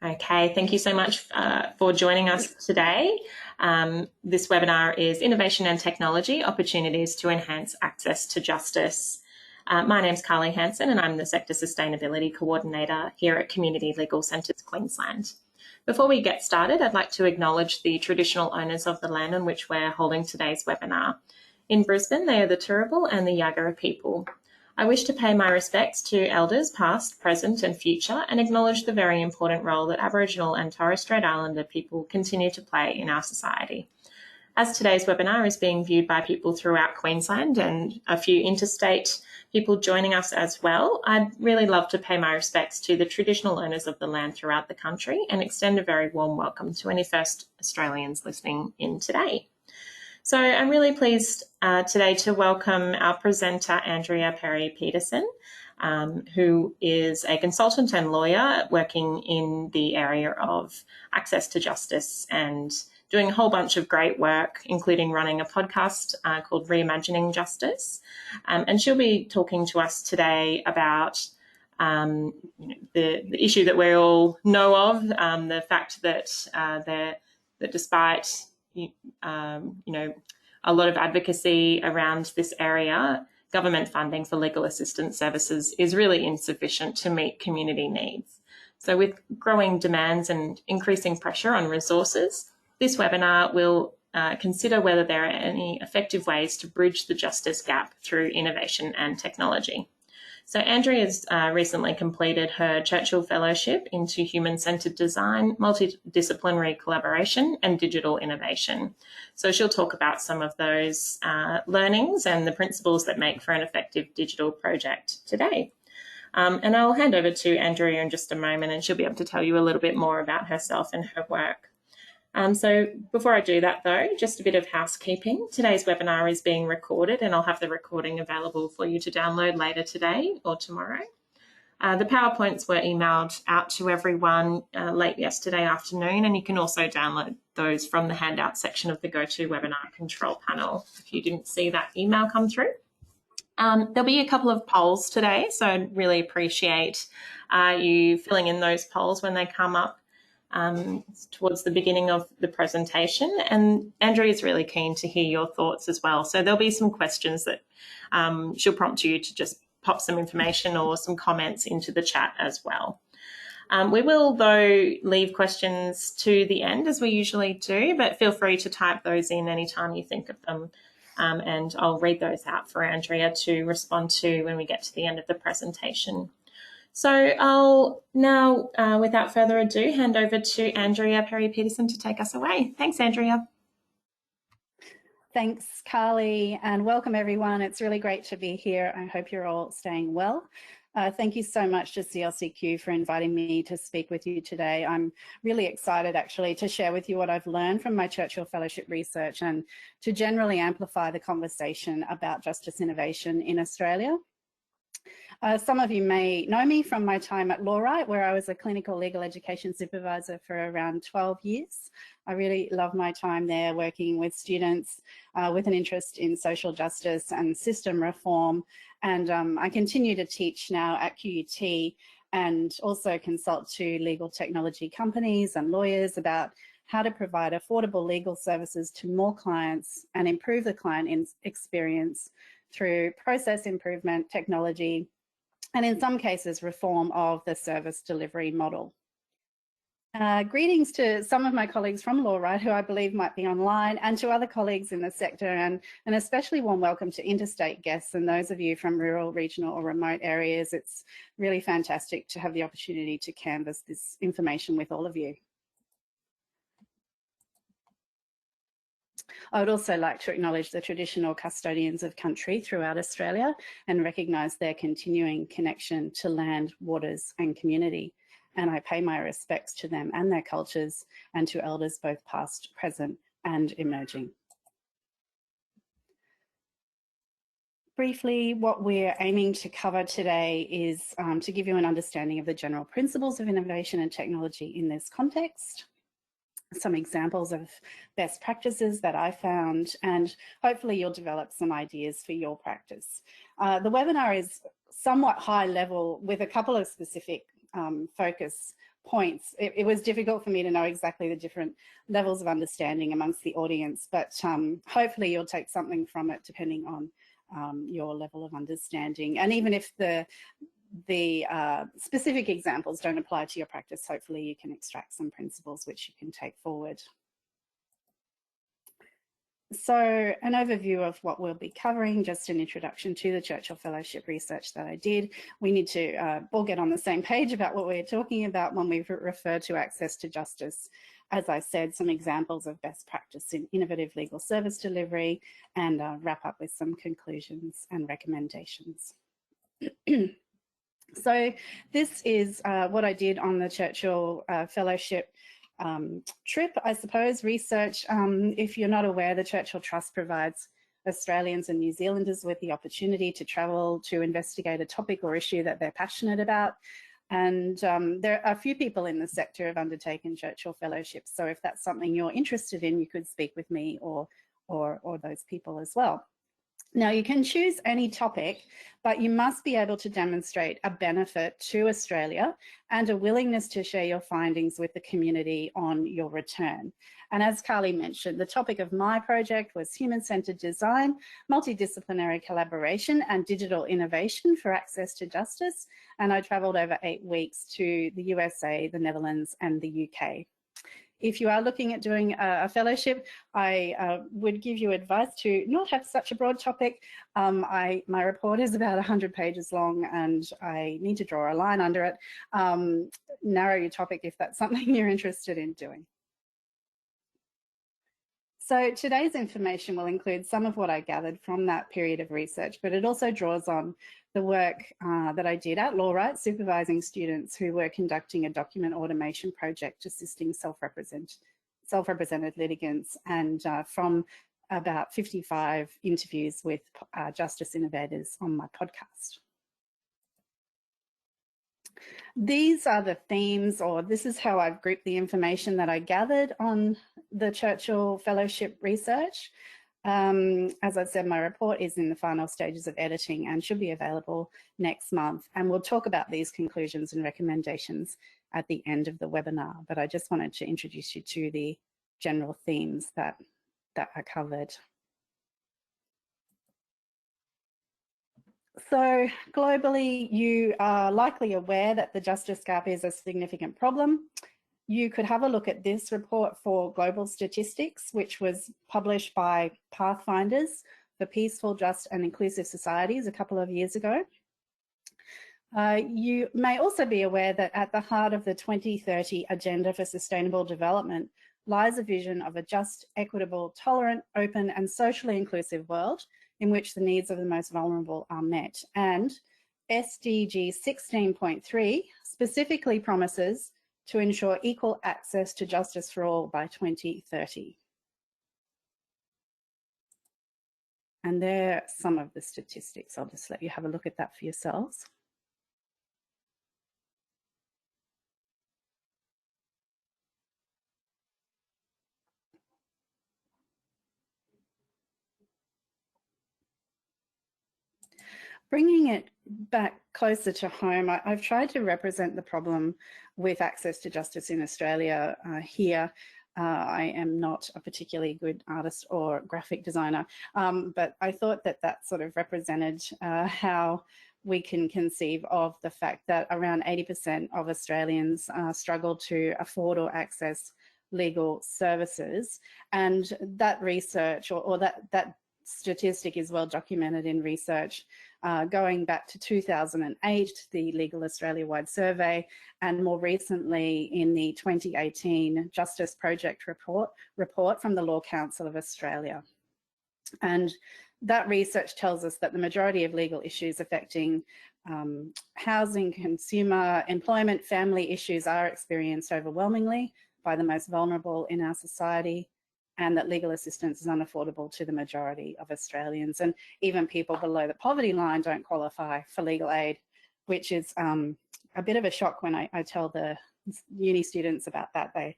Okay, thank you so much for joining us today. This webinar is Innovation and Technology, Opportunities to Enhance Access to Justice. My name's Carly Hansen and I'm the Sector Sustainability Coordinator here at Community Legal Centres Queensland. Before we get started, I'd like to acknowledge the traditional owners of the land on which we're holding today's webinar. In Brisbane, they are the Turrbal and the Yagara people. I wish to pay my respects to elders past, present and future and acknowledge the very important role that Aboriginal and Torres Strait Islander people continue to play in our society. As today's webinar is being viewed by people throughout Queensland and a few interstate people joining us as well, I'd really love to pay my respects to the traditional owners of the land throughout the country and extend a very warm welcome to any First Australians listening in today. So I'm really pleased today to welcome our presenter, Andrea Peterson, who is a consultant and lawyer working in the area of access to justice and doing a whole bunch of great work, including running a podcast called Reimagining Justice. And she'll be talking to us today about the issue that we all know of, the fact that despite a lot of advocacy around this area, government funding for legal assistance services is really insufficient to meet community needs. So with growing demands and increasing pressure on resources, this webinar will consider whether there are any effective ways to bridge the justice gap through innovation and technology. So Andrea's recently completed her Churchill Fellowship into Human-Centred Design, Multidisciplinary Collaboration and Digital Innovation. So she'll talk about some of those learnings and the principles that make for an effective digital project today. And I'll hand over to Andrea in just a moment and she'll be able to tell you a little bit more about herself and her work. So before I do that though, just a bit of housekeeping. Today's webinar is being recorded and I'll have the recording available for you to download later today or tomorrow. The PowerPoints were emailed out to everyone late yesterday afternoon, and you can also download those from the handout section of the GoToWebinar control panel if you didn't see that email come through. There'll be a couple of polls today, so I'd really appreciate you filling in those polls when they come up towards the beginning of the presentation, and Andrea is really keen to hear your thoughts as well. So there'll be some questions that she'll prompt you to just pop some information or some comments into the chat as well. We will, though, leave questions to the end as we usually do, but feel free to type those in anytime you think of them, and I'll read those out for Andrea to respond to when we get to the end of the presentation. So I'll now, without further ado, hand over to Andrea Peterson to take us away. Thanks, Andrea. Thanks, Carly, and welcome everyone. It's really great to be here. I hope you're all staying well. Thank you so much to CLCQ for inviting me to speak with you today. I'm really excited actually to share with you what I've learned from my Churchill Fellowship research and to generally amplify the conversation about justice innovation in Australia. Some of you may know me from my time at LawRight, where I was a clinical legal education supervisor for around 12 years. I really love my time there working with students with an interest in social justice and system reform. And I continue to teach now at QUT and also consult to legal technology companies and lawyers about how to provide affordable legal services to more clients and improve the client experience through process improvement, technology, and in some cases, reform of the service delivery model. Greetings to some of my colleagues from LawRight who I believe might be online, and to other colleagues in the sector, and an especially warm welcome to interstate guests and those of you from rural, regional or remote areas. It's really fantastic to have the opportunity to canvass this information with all of you. I would also like to acknowledge the traditional custodians of country throughout Australia and recognise their continuing connection to land, waters and community. And I pay my respects to them and their cultures and to elders both past, present and emerging. Briefly, what we're aiming to cover today is to give you an understanding of the general principles of innovation and technology in this context, some examples of best practices that I found, and hopefully you'll develop some ideas for your practice. The webinar is somewhat high level with a couple of specific focus points. It was difficult for me to know exactly the different levels of understanding amongst the audience, but hopefully you'll take something from it depending on your level of understanding. And even if the specific examples don't apply to your practice, hopefully you can extract some principles which you can take forward. So an overview of what we'll be covering, just an introduction to the Churchill Fellowship research that I did. We need to all get on the same page about what we're talking about when we refer to access to justice. As I said, some examples of best practice in innovative legal service delivery, and wrap up with some conclusions and recommendations. So this is what I did on the Churchill Fellowship trip, I suppose, research. If you're not aware, the Churchill Trust provides Australians and New Zealanders with the opportunity to travel to investigate a topic or issue that they're passionate about. And there are a few people in the sector have undertaken Churchill Fellowships. So if that's something you're interested in, you could speak with me or those people as well. Now, you can choose any topic, but you must be able to demonstrate a benefit to Australia and a willingness to share your findings with the community on your return. And as Carly mentioned, the topic of my project was human-centred design, multidisciplinary collaboration and digital innovation for access to justice. And I travelled over 8 weeks to the USA, the Netherlands and the UK. If you are looking at doing a fellowship, I would give you advice to not have such a broad topic. My report is about 100 pages long and I need to draw a line under it. Narrow your topic if that's something you're interested in doing. So today's information will include some of what I gathered from that period of research, but it also draws on the work that I did at Law Right, supervising students who were conducting a document automation project assisting self-represented litigants, and from about 55 interviews with justice innovators on my podcast. These are the themes, or this is how I've grouped the information that I gathered on the Churchill Fellowship research. As I've said, my report is in the final stages of editing and should be available next month. And we'll talk about these conclusions and recommendations at the end of the webinar. But I just wanted to introduce you to the general themes that are covered. So globally, you are likely aware that the justice gap is a significant problem. You could have a look at this report for global statistics, which was published by Pathfinders for Peaceful, Just and Inclusive Societies a couple of years ago. You may also be aware that at the heart of the 2030 Agenda for Sustainable Development lies a vision of a just, equitable, tolerant, open and socially inclusive world in which the needs of the most vulnerable are met. And SDG 16.3 specifically promises to ensure equal access to justice for all by 2030. And there are some of the statistics. I'll just let you have a look at that for yourselves. Bringing it back closer to home, I've tried to represent the problem with access to justice in Australia here. I am not a particularly good artist or graphic designer, but I thought that that sort of represented how we can conceive of the fact that around 80% of Australians struggle to afford or access legal services. And that research or that statistic is well documented in research going back to 2008, the Legal Australia-wide survey, and more recently in the 2018 Justice Project report from the Law Council of Australia. And that research tells us that the majority of legal issues affecting housing, consumer, employment, family issues are experienced overwhelmingly by the most vulnerable in our society, and that legal assistance is unaffordable to the majority of Australians. And even people below the poverty line don't qualify for legal aid, which is a bit of a shock when I tell the uni students about that. They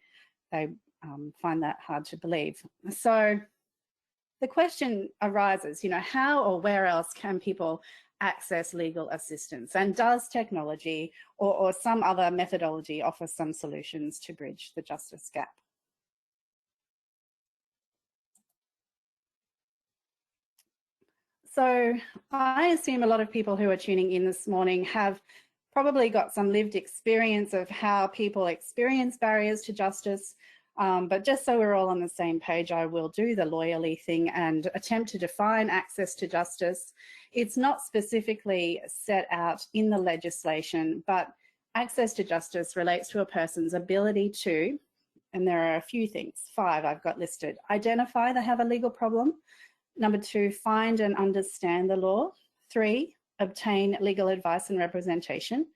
find that hard to believe. So the question arises, you know, how or where else can people access legal assistance? And does technology or some other methodology offer some solutions to bridge the justice gap? So I assume a lot of people who are tuning in this morning have probably got some lived experience of how people experience barriers to justice. But just so we're all on the same page, I will do the lawyerly thing and attempt to define access to justice. It's not specifically set out in the legislation, but access to justice relates to a person's ability to, and there are a few things, 5 I've got listed: identify they have a legal problem. Number 2, find and understand the law. 3, obtain legal advice and representation.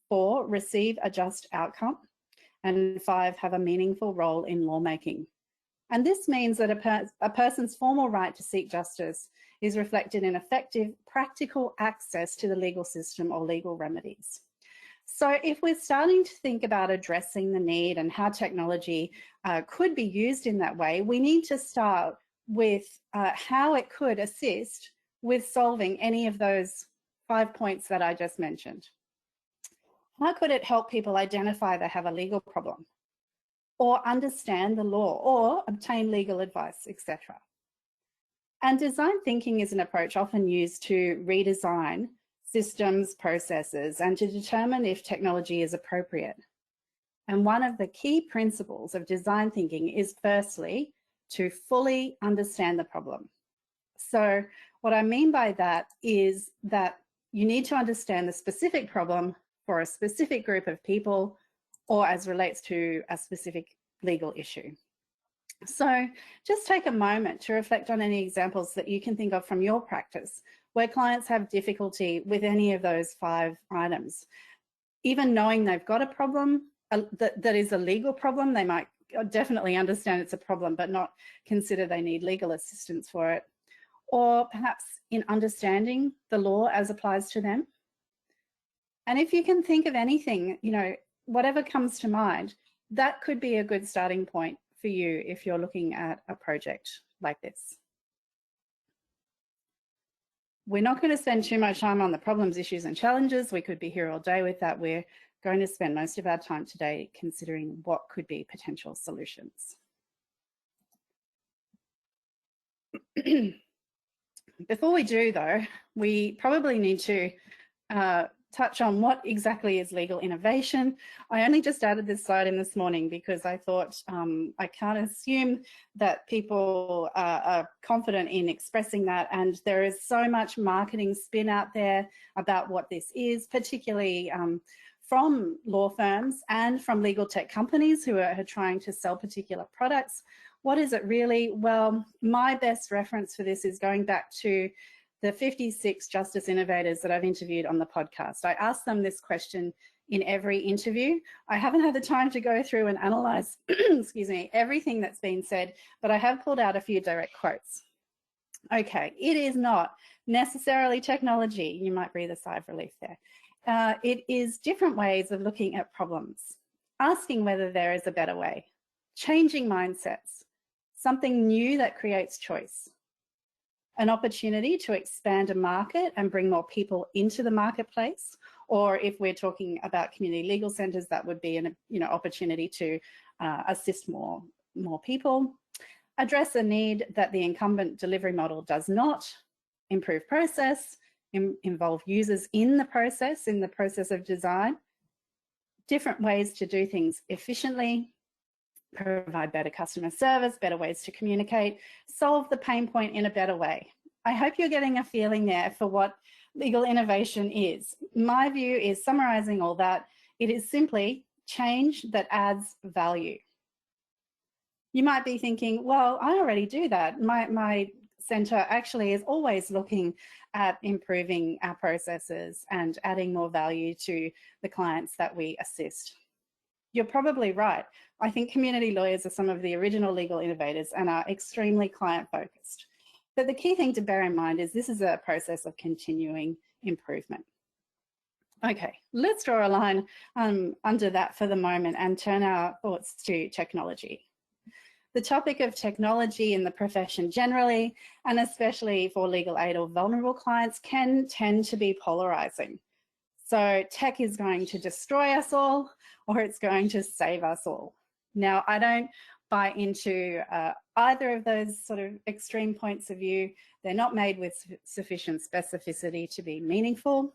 4, receive a just outcome. And 5, have a meaningful role in lawmaking. And this means that a person's formal right to seek justice is reflected in effective, practical access to the legal system or legal remedies. So if we're starting to think about addressing the need and how technology could be used in that way, we need to start with how it could assist with solving any of those 5 points that I just mentioned. How could it help people identify they have a legal problem, or understand the law, or obtain legal advice, etc.? And design thinking is an approach often used to redesign systems, processes, and to determine if technology is appropriate. And one of the key principles of design thinking is, firstly, to fully understand the problem. So what I mean by that is that you need to understand the specific problem for a specific group of people, or as relates to a specific legal issue. So just take a moment to reflect on any examples that you can think of from your practice where clients have difficulty with any of those 5 items. Even knowing they've got a problem that is a legal problem, they might definitely understand it's a problem but not consider they need legal assistance for it. Or perhaps in understanding the law as applies to them. And if you can think of anything, whatever comes to mind, that could be a good starting point for you if you're looking at a project like this. We're not going to spend too much time on the problems, issues, and challenges. We could be here all day with that. We're going to spend most of our time today considering what could be potential solutions. Before we do, though, we probably need to touch on what exactly is legal innovation. I only just added this slide in this morning because I thought I can't assume that people are confident in expressing that, and there is so much marketing spin out there about what this is, particularly from law firms and from legal tech companies who are trying to sell particular products. What is it really? Well, my best reference for this is going back to the 56 justice innovators that I've interviewed on the podcast. I asked them this question in every interview. I haven't had the time to go through and analyze, excuse me, everything that's been said, but I have pulled out a few direct quotes. Okay, it is not necessarily technology. You might breathe a sigh of relief there. It is different ways of looking at problems, asking whether there is a better way, changing mindsets, something new that creates choice, an opportunity to expand a market and bring more people into the marketplace, or if we're talking about community legal centres, that would be an opportunity to assist more people, address a need that the incumbent delivery model does not, improve process, involve users in the process of design, different ways to do things efficiently, provide better customer service, better ways to communicate, solve the pain point in a better way. I hope you're getting a feeling there for what legal innovation is. My view is, summarizing all that, it is simply change that adds value. You might be thinking, well, I already do that. My centre actually is always looking at improving our processes and adding more value to the clients that we assist. You're probably right. I think community lawyers are some of the original legal innovators and are extremely client-focused. But the key thing to bear in mind is this is a process of continuing improvement. Okay, let's draw a line under that for the moment and turn our thoughts to technology. the topic of technology in the profession generally, and especially for legal aid or vulnerable clients, can tend to be polarizing. So tech is going to destroy us all, or it's going to save us all. Now, I don't buy into either of those sort of extreme points of view. They're not made with sufficient specificity to be meaningful,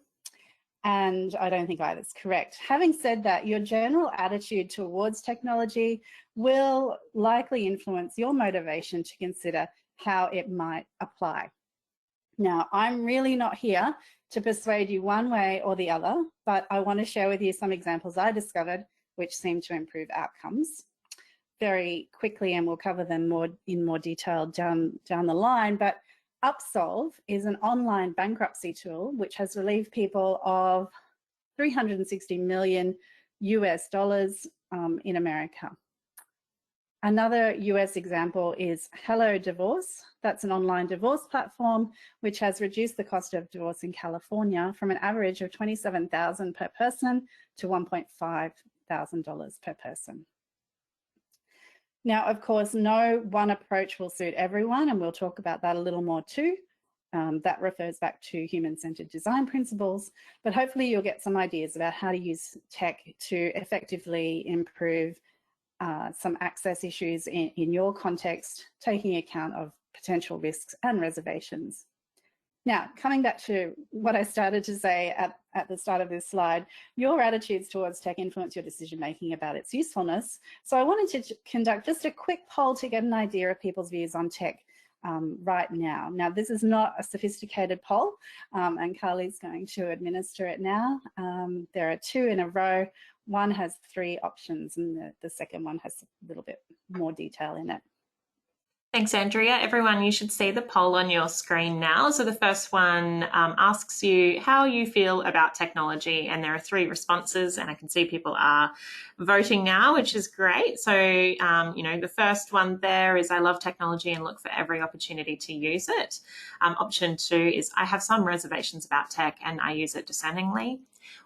and I don't think either's correct. Having said that, your general attitude towards technology will likely influence your motivation to consider how it might apply. Now, I'm really not here to persuade you one way or the other, but I want to share with you some examples I discovered which seem to improve outcomes very quickly, and we'll cover them in more detail down the line. But Upsolve is an online bankruptcy tool which has relieved people of $360 million US in America. Another US example is Hello Divorce. That's an online divorce platform which has reduced the cost of divorce in California from an average of $27,000 per person to $1.5 thousand per person. Now, of course, no one approach will suit everyone, and we'll talk about that a little more too. That refers back to human-centered design principles, but hopefully you'll get some ideas about how to use tech to effectively improve some access issues in your context, taking account of potential risks and reservations. Now, coming back to what I started to say at the start of this slide, your attitudes towards tech influence your decision-making about its usefulness. So I wanted to conduct just a quick poll to get an idea of people's views on tech right now. Now, this is not a sophisticated poll, and Carly's going to administer it now. There are two in a row. One has 3 options, and the second one has a little bit more detail in it. Thanks, Andrea. Everyone, you should see the poll on your screen now. So the first one asks you how you feel about technology, and there are 3 responses, and I can see people are voting now, which is great. So, you know, the first one there is I love technology and look for every opportunity to use it. Option 2 is I have some reservations about tech and I use it discerningly.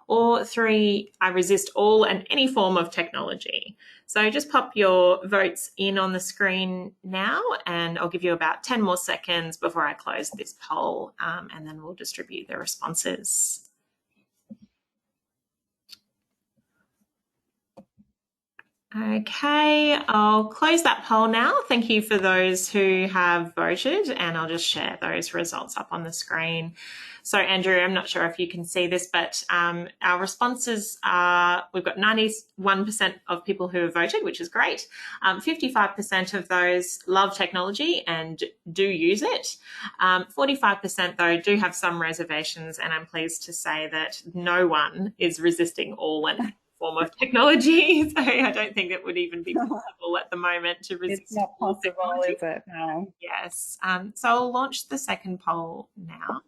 Or 3, I resist all and any form of technology. So just pop your votes in on the screen now, and I'll give you about 10 more seconds before I close this poll, and then we'll distribute the responses. Okay, I'll close that poll now. Thank you for those who have voted, and I'll just share those results up on the screen. So, Andrea, I'm not sure if you can see this, but our responses are, we've got 91% of people who have voted, which is great. 55% of those love technology and do use it. 45% though do have some reservations, and I'm pleased to say that no one is resisting all and form of technology. So I don't think it would even be possible at the moment to resist. It's not possible, is it? No. Yes. So I'll launch the second poll now.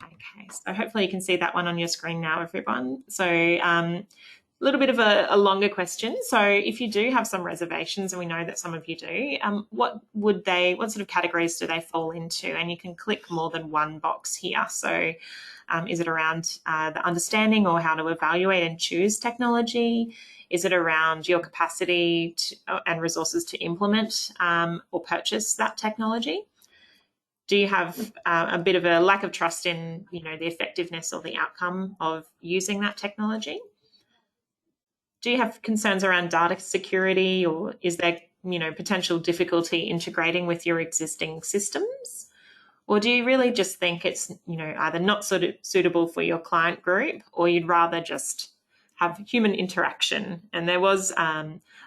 Okay, so hopefully you can see that one on your screen now, everyone. So a little bit of a longer question. So if you do have some reservations, and we know that some of you do, what sort of categories do they fall into? And you can click more than one box here. So is it around the understanding or how to evaluate and choose technology? Is it around your capacity and resources to implement or purchase that technology? Do you have a bit of a lack of trust in, you know, the effectiveness or the outcome of using that technology? Do you have concerns around data security, or is there, you know, potential difficulty integrating with your existing systems? Or do you really just think it's, you know, either not suitable for your client group, or you'd rather just have human interaction? And there was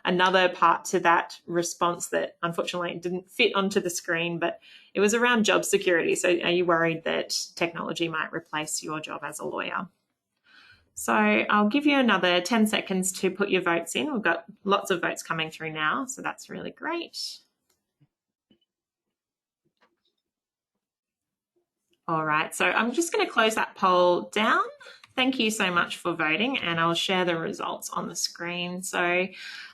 another part to that response that unfortunately didn't fit onto the screen, but it was around job security. So are you worried that technology might replace your job as a lawyer? So I'll give you another 10 seconds to put your votes in. We've got lots of votes coming through now, so that's really great. All right, so I'm just going to close that poll down. Thank you so much for voting, and I'll share the results on the screen. So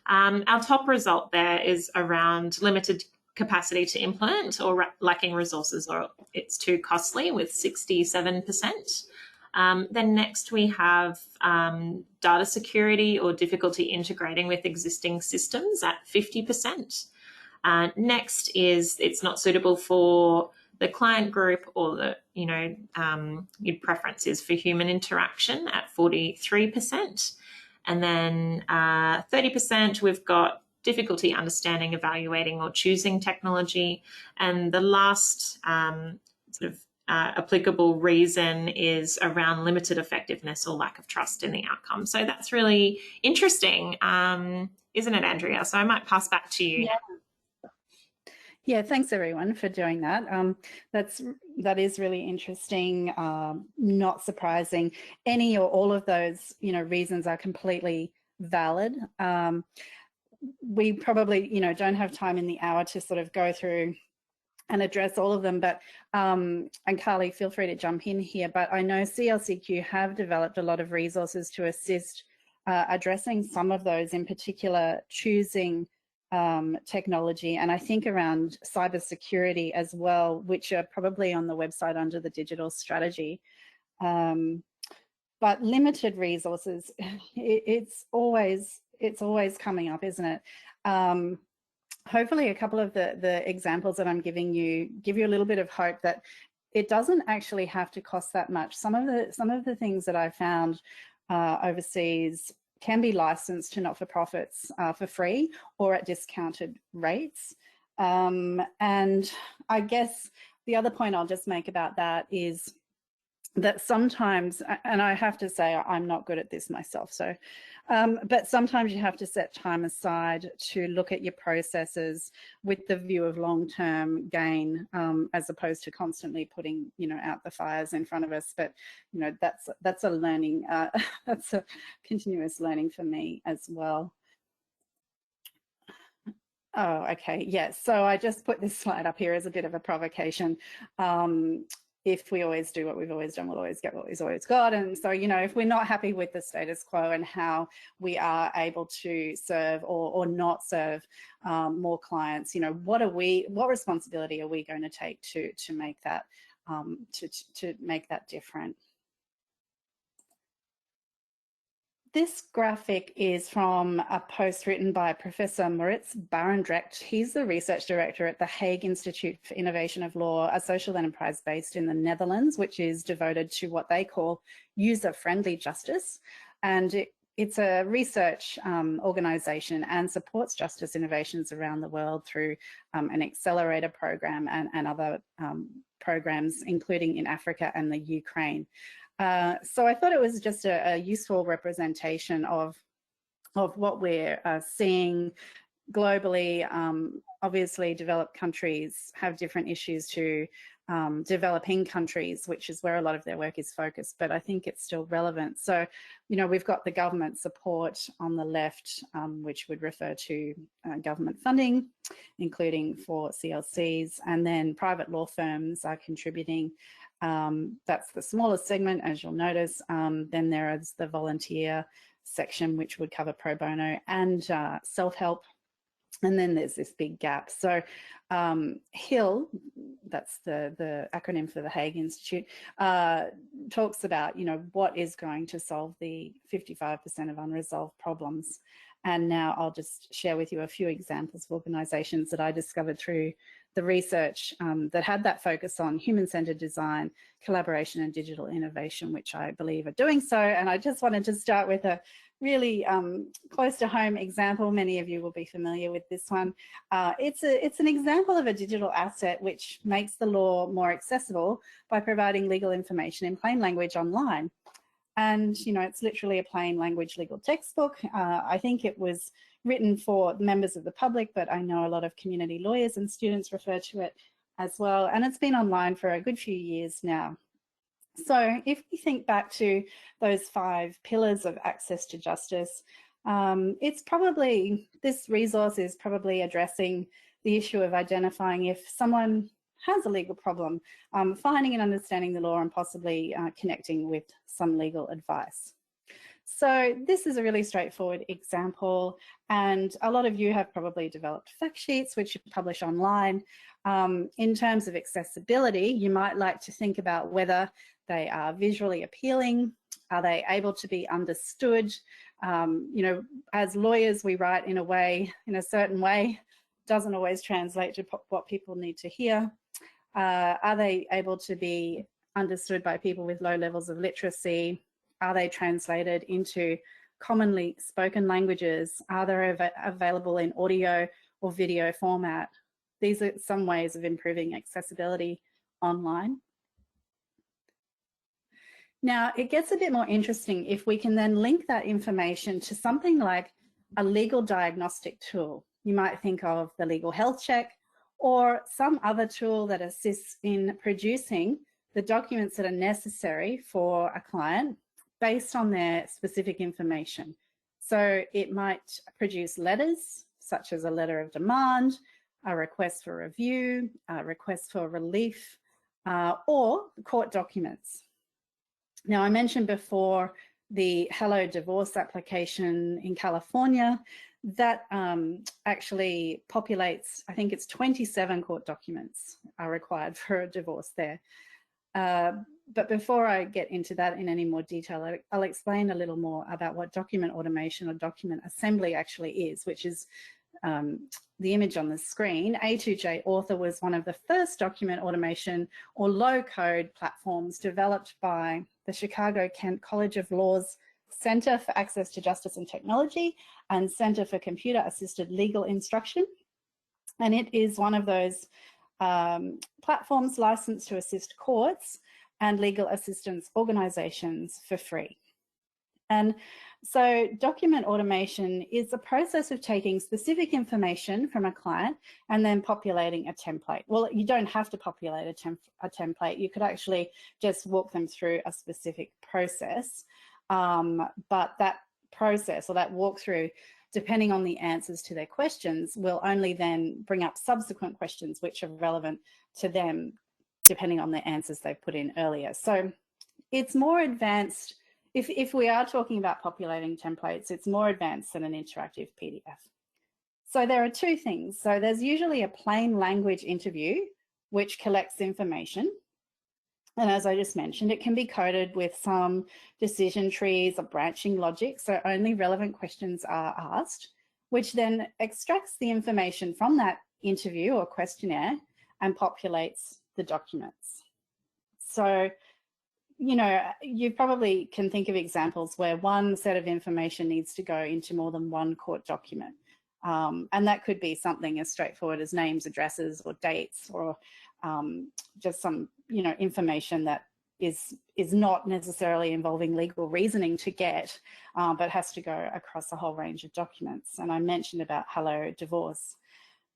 our top result there is around limited capacity to implement or lacking resources, or it's too costly, with 67%. Then next we have data security or difficulty integrating with existing systems at 50%. Next is it's not suitable for the client group, or the, your preference is for human interaction at 43%. And then 30%, we've got difficulty understanding, evaluating, or choosing technology. And the last applicable reason is around limited effectiveness or lack of trust in the outcome. So that's really interesting, isn't it, Andrea? So I might pass back to you. Yeah, thanks everyone for doing that. That is really interesting. Not surprising. Any or all of those, reasons are completely valid. We probably, don't have time in the hour to sort of go through and address all of them, but and Carly, feel free to jump in here. But I know CLCQ have developed a lot of resources to assist addressing some of those, in particular choosing technology, and I think around cybersecurity as well, which are probably on the website under the digital strategy. But limited resources, it's always coming up, isn't it? Hopefully a couple of the examples that I'm giving you give you a little bit of hope that it doesn't actually have to cost that much. Some of the things that I found overseas can be licensed to not-for-profits for free or at discounted rates. And I guess the other point I'll just make about that is that sometimes, and I have to say I'm not good at this myself, so but sometimes you have to set time aside to look at your processes with the view of long-term gain, as opposed to constantly putting out the fires in front of us. But that's a learning, that's a continuous learning for me as well. Oh, okay, yes. So I just put this slide up here as a bit of a provocation. If we always do what we've always done, we'll always get what we've always got. And so, if we're not happy with the status quo and how we are able to serve or not serve more clients, what responsibility are we going to take to make that to make that different? This graphic is from a post written by Professor Moritz Barendrecht. He's the research director at the Hague Institute for Innovation of Law, a social enterprise based in the Netherlands, which is devoted to what they call user-friendly justice. And it's a research organisation and supports justice innovations around the world through an accelerator program and other programs, including in Africa and the Ukraine. So I thought it was just a useful representation of what we're seeing globally. Obviously, developed countries have different issues to developing countries, which is where a lot of their work is focused, but I think it's still relevant. So, we've got the government support on the left, which would refer to government funding, including for CLCs, and then private law firms are contributing. That's the smallest segment, as you'll notice. Then there is the volunteer section, which would cover pro bono and self-help. And then there's this big gap. So HIL, that's the acronym for the Hague Institute, talks about, what is going to solve the 55% of unresolved problems. And now I'll just share with you a few examples of organisations that I discovered through the research that had that focus on human-centred design, collaboration and digital innovation, which I believe are doing so. And I just wanted to start with a really close to home example. Many of you will be familiar with this one. It's an example of a digital asset which makes the law more accessible by providing legal information in plain language online. And, it's literally a plain language legal textbook. I think it was written for members of the public, but I know a lot of community lawyers and students refer to it as well. And it's been online for a good few years now. So if we think back to those 5 pillars of access to justice, this resource is probably addressing the issue of identifying if someone has a legal problem, finding and understanding the law, and possibly connecting with some legal advice. So this is a really straightforward example, and a lot of you have probably developed fact sheets which you publish online. In terms of accessibility, you might like to think about whether they are visually appealing. Are they able to be understood? As lawyers, we write in a certain way. doesn't always translate to what people need to hear. Are they able to be understood by people with low levels of literacy? Are they translated into commonly spoken languages? Are they available in audio or video format? These are some ways of improving accessibility online. Now, it gets a bit more interesting if we can then link that information to something like a legal diagnostic tool. You might think of the legal health check or some other tool that assists in producing the documents that are necessary for a client based on their specific information. So it might produce letters, such as a letter of demand, a request for review, a request for relief, or court documents. Now, I mentioned before the Hello Divorce application in California that actually populates, I think it's 27 court documents are required for a divorce there. But before I get into that in any more detail, I'll explain a little more about what document automation or document assembly actually is, which is the image on the screen. A2J Author was one of the first document automation or low-code platforms developed by the Chicago-Kent College of Law's Center for Access to Justice and Technology and Center for Computer Assisted Legal Instruction. And it is one of those platforms licensed to assist courts and legal assistance organizations for free. And so document automation is a process of taking specific information from a client and then populating a template. Well, you don't have to populate a template. You could actually just walk them through a specific process. But that process or that walkthrough, depending on the answers to their questions, will only then bring up subsequent questions which are relevant to them, depending on the answers they put in earlier. So it's more advanced. If we are talking about populating templates, it's more advanced than an interactive PDF. So there are two things. So there's usually a plain language interview, which collects information. And as I just mentioned, it can be coded with some decision trees or branching logic, so only relevant questions are asked, which then extracts the information from that interview or questionnaire and populates the documents. So, you know, you probably can think of examples where one set of information needs to go into more than one court document. And that could be something as straightforward as names, addresses, or dates, or just some, you know, information that is not necessarily involving legal reasoning to get, but has to go across a whole range of documents. And I mentioned about Hello Divorce.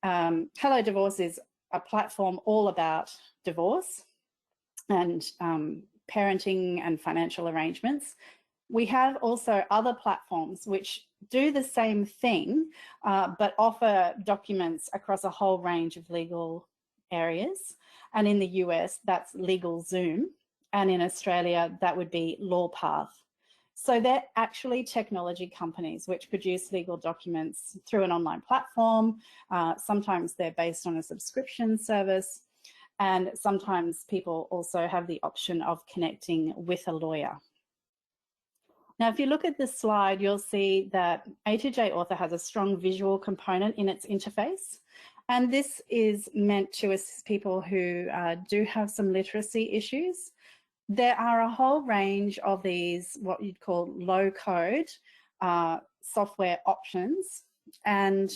Hello Divorce is a platform all about divorce and parenting and financial arrangements. We have also other platforms which do the same thing, but offer documents across a whole range of legal areas. And in the US, that's LegalZoom. And in Australia, that would be LawPath. So they're actually technology companies which produce legal documents through an online platform. Sometimes they're based on a subscription service. And sometimes people also have the option of connecting with a lawyer. Now, if you look at this slide, you'll see that A2J Author has a strong visual component in its interface. And this is meant to assist people who do have some literacy issues. There are a whole range of these, what you'd call low code software options. And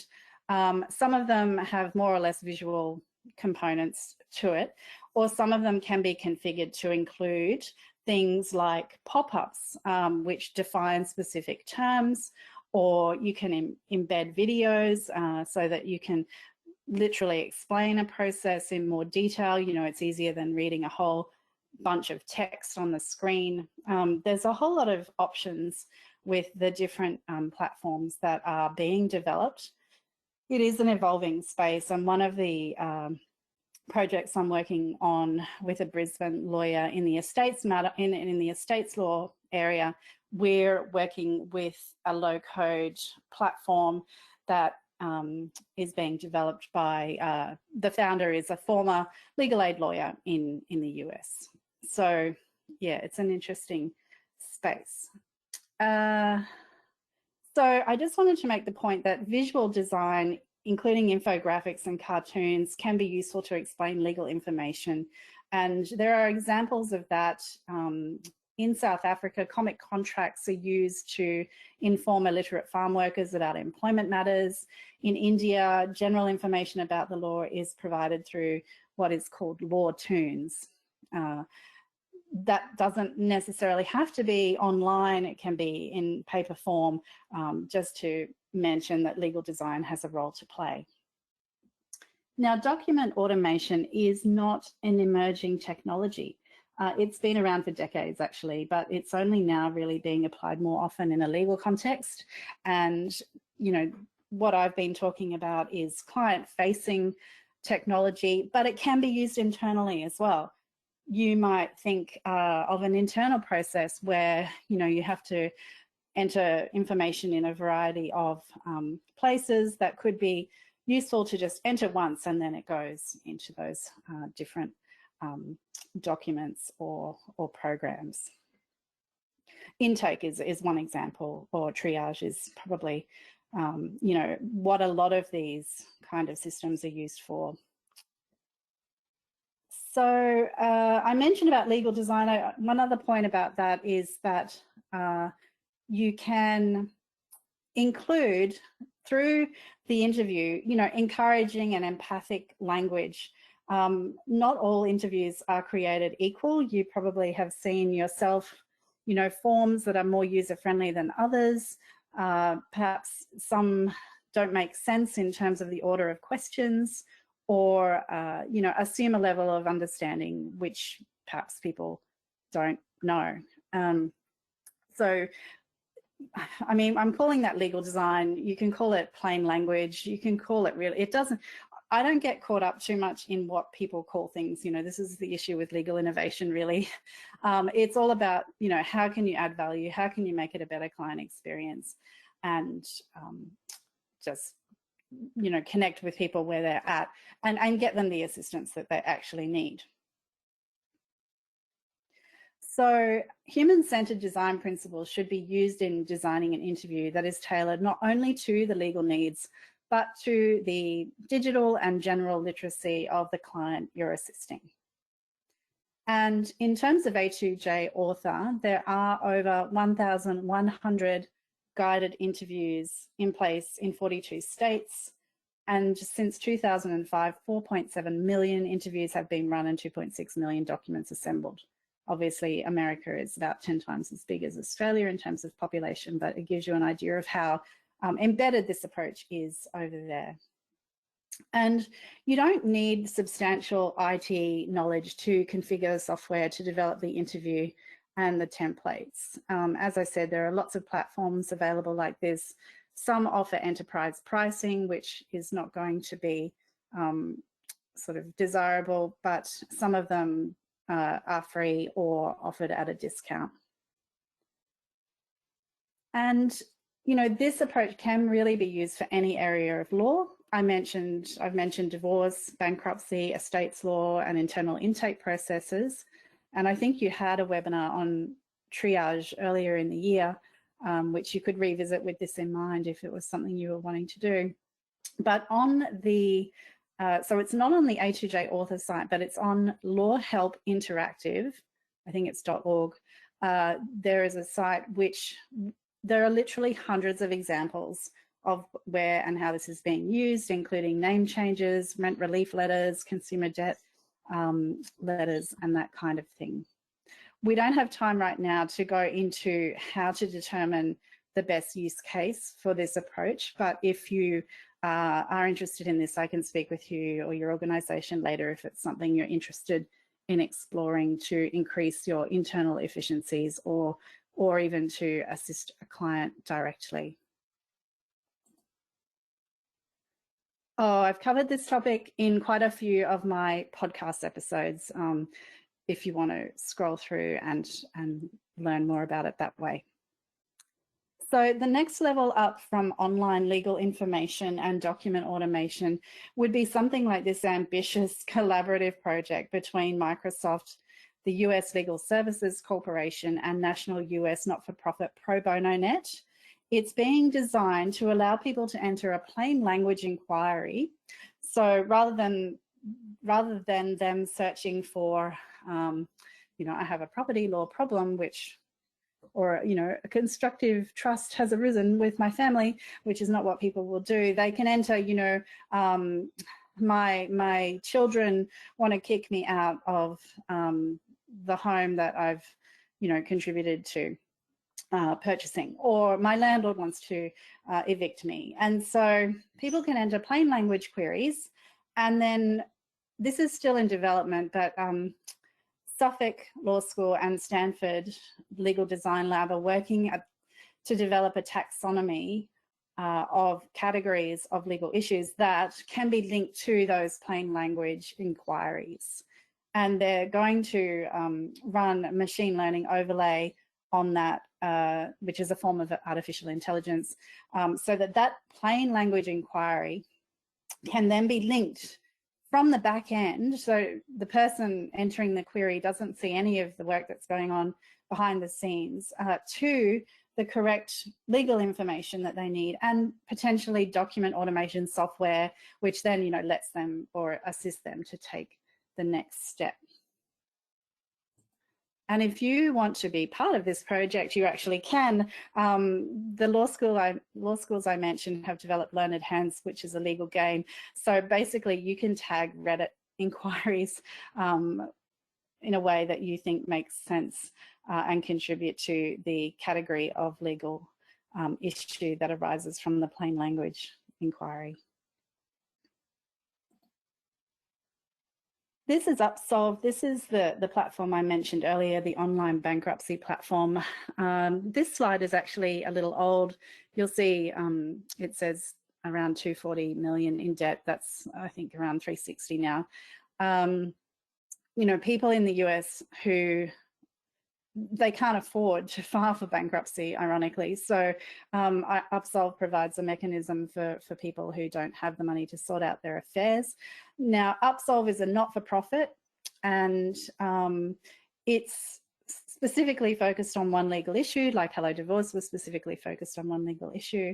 some of them have more or less visual components to it, or some of them can be configured to include things like pop-ups, which define specific terms, or you can embed videos so that you can literally explain a process in more detail. You know, it's easier than reading a whole bunch of text on the screen. There's a whole lot of options with the different platforms that are being developed. It is an evolving space, and one of the projects I'm working on with a Brisbane lawyer in the estates matter in the estates law area, we're working with a low-code platform that is being developed by the founder is a former legal aid lawyer in the US. So yeah, it's an interesting space. So I just wanted to make the point that visual design including infographics and cartoons, can be useful to explain legal information. And there are examples of that. In South Africa, comic contracts are used to inform illiterate farm workers about employment matters. In India, general information about the law is provided through what is called law tunes. That doesn't necessarily have to be online, it can be in paper form, just to mention that legal design has a role to play. Now, document automation is not an emerging technology. It's been around for decades actually, but it's only now really being applied more often in a legal context. And, you know, what I've been talking about is client-facing technology, but it can be used internally as well. You might think of an internal process where, you know, you have to enter information in a variety of places that could be useful to just enter once and then it goes into those different documents or programs. Intake is one example, or triage is probably, you know, what a lot of these kind of systems are used for. So I mentioned about legal design. One other point about that is that you can include through the interview, you know, encouraging and empathic language. Not all interviews are created equal. You probably have seen yourself, you know, forms that are more user-friendly than others. Perhaps some don't make sense in terms of the order of questions, or, you know, assume a level of understanding which perhaps people don't know. So, I mean, I'm calling that legal design. You can call it plain language. You can call it really, it doesn't, I don't get caught up too much in what people call things. You know, this is the issue with legal innovation, really. It's all about, you know, how can you add value? How can you make it a better client experience? And just, you know, connect with people where they're at and get them the assistance that they actually need. So human-centered design principles should be used in designing an interview that is tailored not only to the legal needs, but to the digital and general literacy of the client you're assisting. And in terms of A2J author, there are over 1,100 guided interviews in place in 42 states. And since 2005, 4.7 million interviews have been run and 2.6 million documents assembled. Obviously, America is about 10 times as big as Australia in terms of population, but it gives you an idea of how embedded this approach is over there. And you don't need substantial IT knowledge to configure software to develop the interview and the templates. As I said, there are lots of platforms available like this. Some offer enterprise pricing, which is not going to be sort of desirable, but some of them are free or offered at a discount. And, you know, this approach can really be used for any area of law. I've mentioned divorce, bankruptcy, estates law, and internal intake processes. And I think you had a webinar on triage earlier in the year, which you could revisit with this in mind if it was something you were wanting to do. But on the, so it's not on the A2J author site, but it's on Law Help Interactive, I think it's .org. There is a site which there are literally hundreds of examples of where and how this is being used, including name changes, rent relief letters, consumer debt letters, and that kind of thing. We don't have time right now to go into how to determine the best use case for this approach, but if you are interested in this, I can speak with you or your organisation later if it's something you're interested in exploring to increase your internal efficiencies or even to assist a client directly. Oh, I've covered this topic in quite a few of my podcast episodes, if you want to scroll through and learn more about it that way. So the next level up from online legal information and document automation would be something like this ambitious collaborative project between Microsoft, the US Legal Services Corporation, and National US Not-for-Profit Pro Bono Net. it's being designed to allow people to enter a plain language inquiry. So rather than them searching for, you know, I have a property law problem, or, you know, a constructive trust has arisen with my family, which is not what people will do. They can enter, you know, my children want to kick me out of the home that I've, you know, contributed to purchasing, or my landlord wants to evict me. And so people can enter plain language queries, and then this is still in development, but Suffolk Law School and Stanford Legal Design Lab are working to develop a taxonomy of categories of legal issues that can be linked to those plain language inquiries. And they're going to run a machine learning overlay on that, which is a form of artificial intelligence, so that plain language inquiry can then be linked from the back end. So the person entering the query doesn't see any of the work that's going on behind the scenes, to the correct legal information that they need, and potentially document automation software, which then, you know, lets them or assists them to take the next step. And if you want to be part of this project, you actually can. The law schools I mentioned have developed Learned Hands, which is a legal game. So basically you can tag Reddit inquiries in a way that you think makes sense and contribute to the category of legal issue that arises from the plain language inquiry. This is Upsolve. This is the platform I mentioned earlier, the online bankruptcy platform. This slide is actually a little old. You'll see it says around 240 million in debt. That's, I think, around 360 now. You know, people in the US who they can't afford to file for bankruptcy, ironically. So Upsolve provides a mechanism for people who don't have the money to sort out their affairs. Now, Upsolve is a not-for-profit, and it's specifically focused on one legal issue, like Hello Divorce was specifically focused on one legal issue.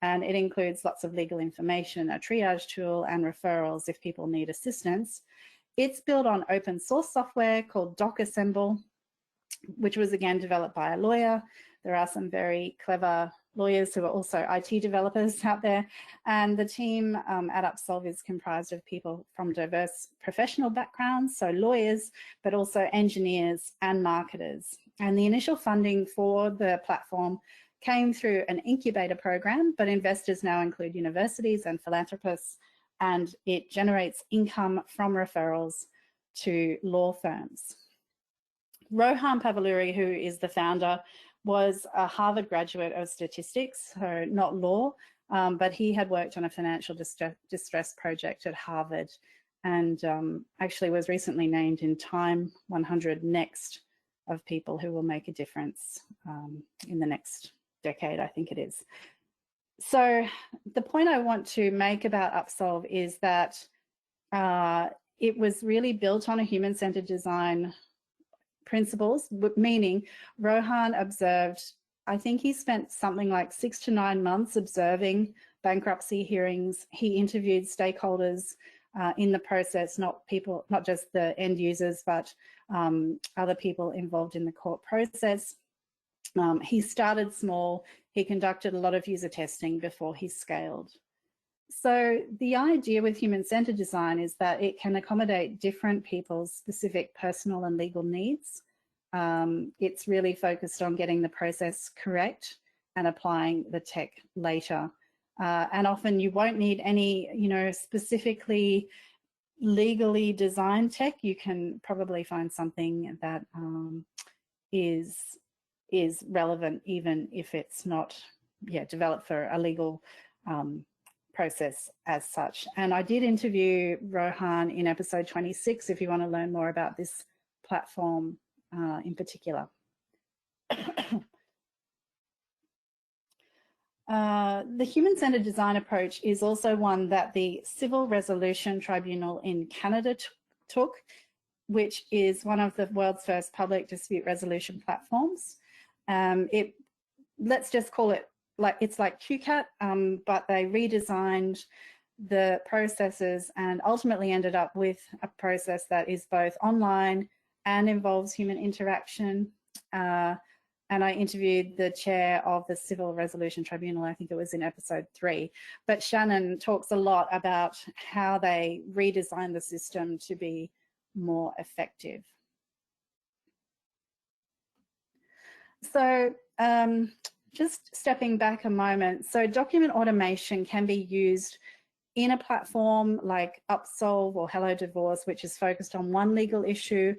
And it includes lots of legal information, a triage tool, and referrals if people need assistance. It's built on open source software called DocAssemble, which was again developed by a lawyer. There are some very clever lawyers who are also IT developers out there. And the team at Upsolve is comprised of people from diverse professional backgrounds, so lawyers, but also engineers and marketers. And the initial funding for the platform came through an incubator program, but investors now include universities and philanthropists, and it generates income from referrals to law firms. Rohan Pavluri, who is the founder, was a Harvard graduate of statistics, so not law, but he had worked on a financial distress project at Harvard, and actually was recently named in Time 100 Next of people who will make a difference in the next decade, I think it is. So the point I want to make about Upsolve is that it was really built on a human-centered design principles, meaning Rohan observed, I think he spent something like 6 to 9 months observing bankruptcy hearings. He interviewed stakeholders in the process, not just the end users, but other people involved in the court process. He started small. He conducted a lot of user testing before he scaled. So the idea with human-centered design is that it can accommodate different people's specific personal and legal needs. It's really focused on getting the process correct and applying the tech later. And often you won't need any, specifically legally designed tech. You can probably find something that is relevant, even if it's not developed for a legal process as such. And I did interview Rohan in episode 26 if you want to learn more about this platform in particular. The human-centered design approach is also one that the Civil Resolution Tribunal in Canada took, which is one of the world's first public dispute resolution platforms. Let's just call it it's like QCAT, but they redesigned the processes and ultimately ended up with a process that is both online and involves human interaction. And I interviewed the chair of the Civil Resolution Tribunal, I think it was in episode 3. But Shannon talks a lot about how they redesigned the system to be more effective. So just stepping back a moment, so document automation can be used in a platform like Upsolve or Hello Divorce, which is focused on one legal issue,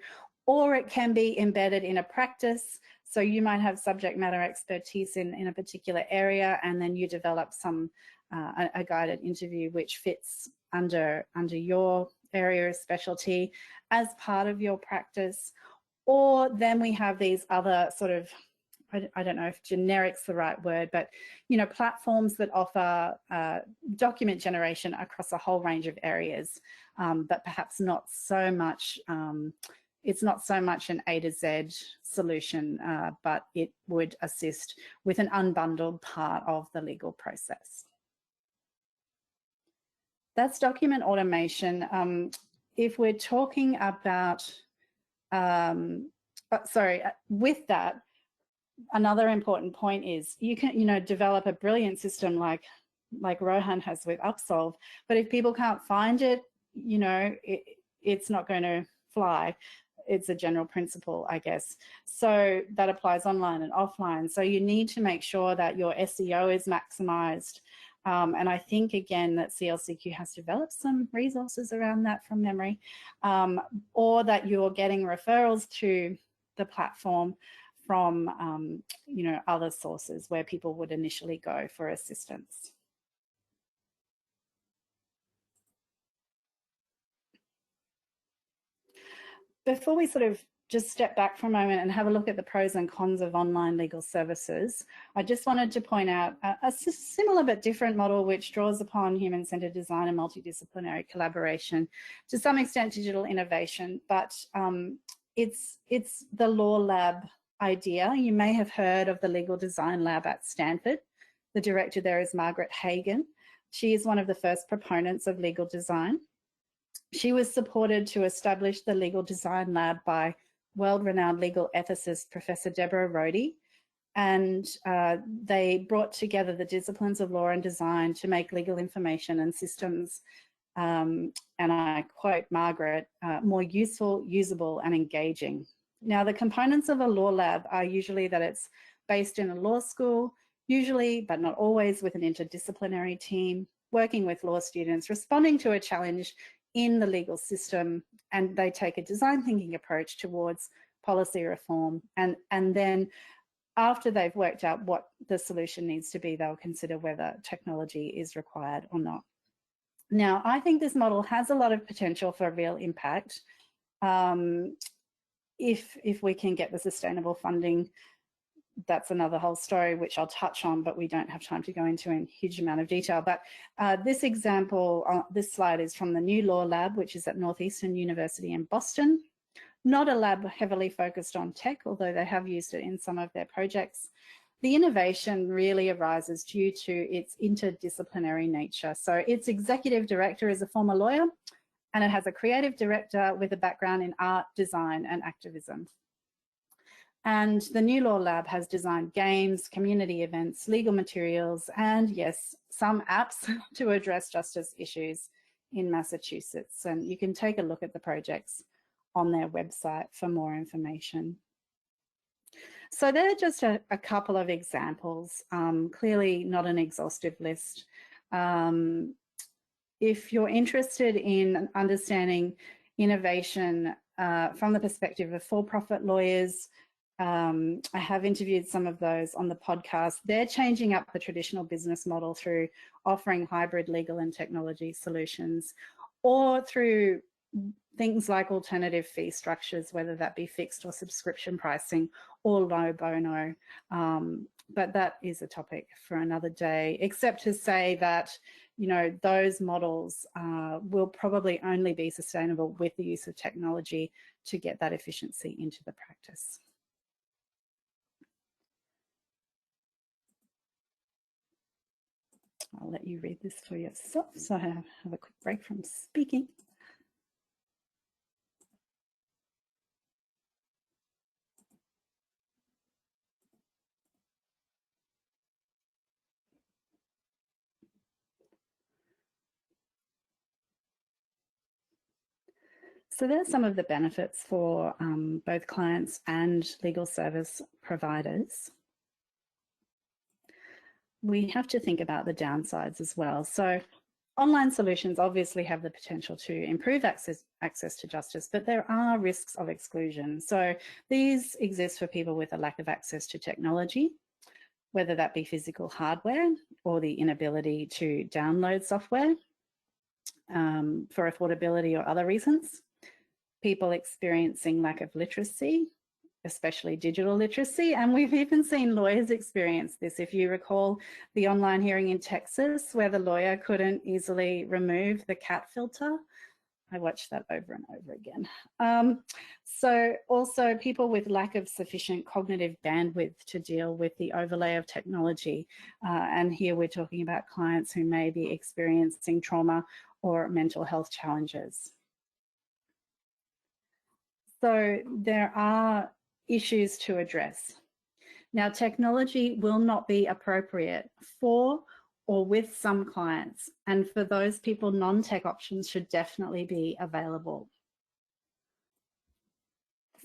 or it can be embedded in a practice. So you might have subject matter expertise in a particular area, and then you develop a guided interview which fits under your area of specialty as part of your practice. Or then we have these other sort of, I don't know if generic's the right word, but platforms that offer document generation across a whole range of areas, but perhaps not so much. It's not so much an A to Z solution, but it would assist with an unbundled part of the legal process. That's document automation. If we're talking about, with that, another important point is you can, develop a brilliant system like Rohan has with Upsolve, but if people can't find it, it's not going to fly. It's a general principle, I guess. So that applies online and offline. So you need to make sure that your SEO is maximized. And I think, again, that CLCQ has developed some resources around that from memory, or that you're getting referrals to the platform from, other sources where people would initially go for assistance. Before we sort of just step back for a moment and have a look at the pros and cons of online legal services, I just wanted to point out a similar but different model which draws upon human-centered design and multidisciplinary collaboration, to some extent digital innovation, but it's the Law Lab idea. You may have heard of the Legal Design Lab at Stanford. The director there is Margaret Hagan. She is one of the first proponents of legal design. She was supported to establish the Legal Design Lab by world-renowned legal ethicist Professor Deborah Rohde, and they brought together the disciplines of law and design to make legal information and systems, and I quote Margaret, more useful, usable, and engaging. Now, the components of a law lab are usually that it's based in a law school, usually, but not always, with an interdisciplinary team, working with law students, responding to a challenge in the legal system, and they take a design thinking approach towards policy reform. And then after they've worked out what the solution needs to be, they'll consider whether technology is required or not. Now, I think this model has a lot of potential for real impact if we can get the sustainable funding. That's another whole story which I'll touch on, but we don't have time to go into in a huge amount of detail. But this example, this slide is from the New Law Lab, which is at Northeastern University in Boston. Not a lab heavily focused on tech, although they have used it in some of their projects. The innovation really arises due to its interdisciplinary nature. So its executive director is a former lawyer, and it has a creative director with a background in art, design, and activism. And the New Law Lab has designed games, community events, legal materials, and yes, some apps to address justice issues in Massachusetts. And you can take a look at the projects on their website for more information. So they're just a couple of examples, clearly not an exhaustive list. If you're interested in understanding innovation from the perspective of for-profit lawyers, I have interviewed some of those on the podcast. They're changing up the traditional business model through offering hybrid legal and technology solutions, or through things like alternative fee structures, whether that be fixed or subscription pricing or low bono. But that is a topic for another day, except to say that, you know, those models will probably only be sustainable with the use of technology to get that efficiency into the practice. I'll let you read this for yourself, so I have a quick break from speaking. So there's some of the benefits for both clients and legal service providers. We have to think about the downsides as well. So online solutions obviously have the potential to improve access to justice, but there are risks of exclusion. So these exist for people with a lack of access to technology, whether that be physical hardware or the inability to download software for affordability or other reasons. People experiencing lack of literacy, especially digital literacy, and we've even seen lawyers experience this. If you recall the online hearing in Texas where the lawyer couldn't easily remove the cat filter, I watched that over and over again. So also people with lack of sufficient cognitive bandwidth to deal with the overlay of technology, and here we're talking about clients who may be experiencing trauma or mental health challenges. So there are issues to address. Now, technology will not be appropriate for or with some clients, and for those people, non-tech options should definitely be available.